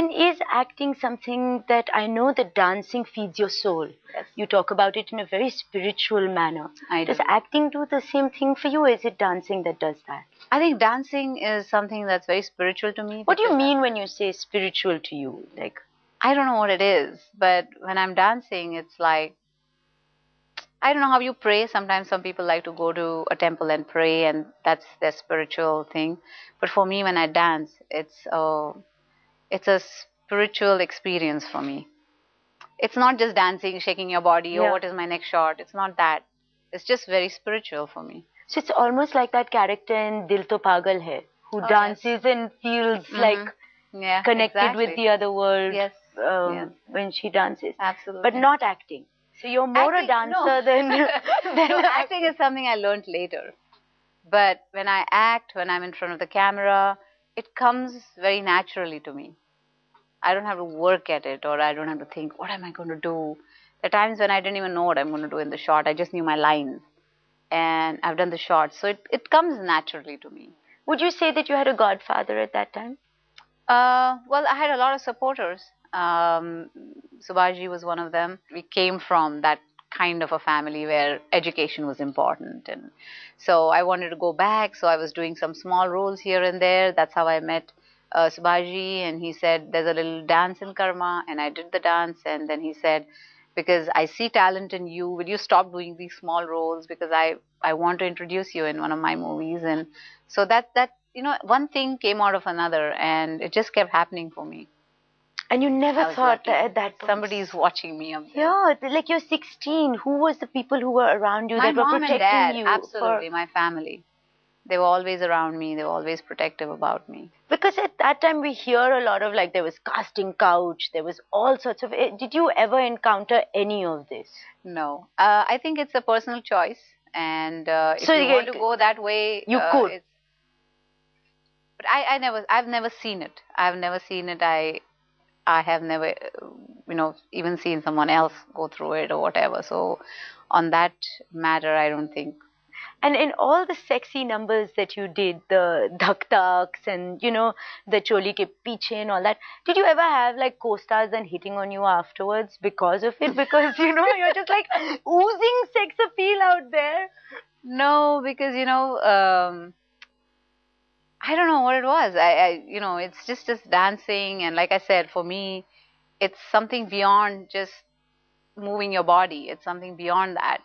And is acting something that I know that dancing feeds your soul? Yes. You talk about it in a very spiritual manner. Does acting do the same thing for you, or is it dancing that does that? I think dancing is something that's very spiritual to me. What do you mean when you say spiritual to you? Like, I don't know what it is, but when I'm dancing, it's like, I don't know how you pray. Sometimes some people like to go to a temple and pray, and that's their spiritual thing. But for me, when I dance, it's a spiritual experience for me. It's not just dancing, shaking your body, oh, what is my next shot? It's not that. It's just very spiritual for me. So it's almost like that character in Dil To Pagal Hai, who dances and feels like connected with the other world when she dances. Absolutely. But not acting. So you're more a dancer than... No, acting is something I learned later. But when I act, when I'm in front of the camera, it comes very naturally to me. I don't have to work at it, or I don't have to think, what am I going to do? There are times when I didn't even know what I'm going to do in the shot. I just knew my lines. And I've done the shot. So it comes naturally to me. Would you say that you had a godfather at that time? Well, I had a lot of supporters. Subhashji was one of them. We came from that kind of a family where education was important. And so I wanted to go back. So I was doing some small roles here and there. That's how I met Subhashji. And he said, there's a little dance in Karma. And I did the dance. And then he said, because I see talent in you, will you stop doing these small roles? Because I want to introduce you in one of my movies. And so that one thing came out of another, and it just kept happening for me. And you never thought that somebody's watching me up there. Yeah, like you're 16. Who was the people who were around you that were protecting you? My mom and dad, absolutely, my family. They were always around me. They were always protective about me. Because at that time we hear a lot of, like, there was casting couch, there was all sorts of... Did you ever encounter any of this? No. I think it's a personal choice. And if you want to go that way... You could. But I've never seen it. I've never seen it. I have never, even seen someone else go through it or whatever. So on that matter, I don't think. And in all the sexy numbers that you did, the dhak-dhaks and, the choli ke piche and all that, did you ever have, like, co-stars then hitting on you afterwards because of it? Because, you're just, like, oozing sex appeal out there. No, because, I don't know what it was. It's just dancing. And like I said, for me, it's something beyond just moving your body. It's something beyond that.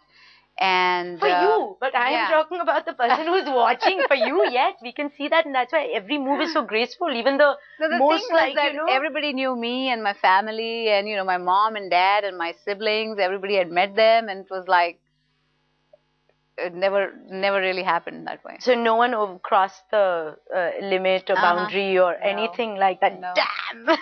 And for you, but I am talking about the person who's watching. For you, yes, we can see that, and that's why every move is so graceful. Even the most, like, everybody knew me and my family, and my mom and dad and my siblings. Everybody had met them, and it was like it never really happened that way. So no one crossed the limit or boundary or anything like that. No. Damn.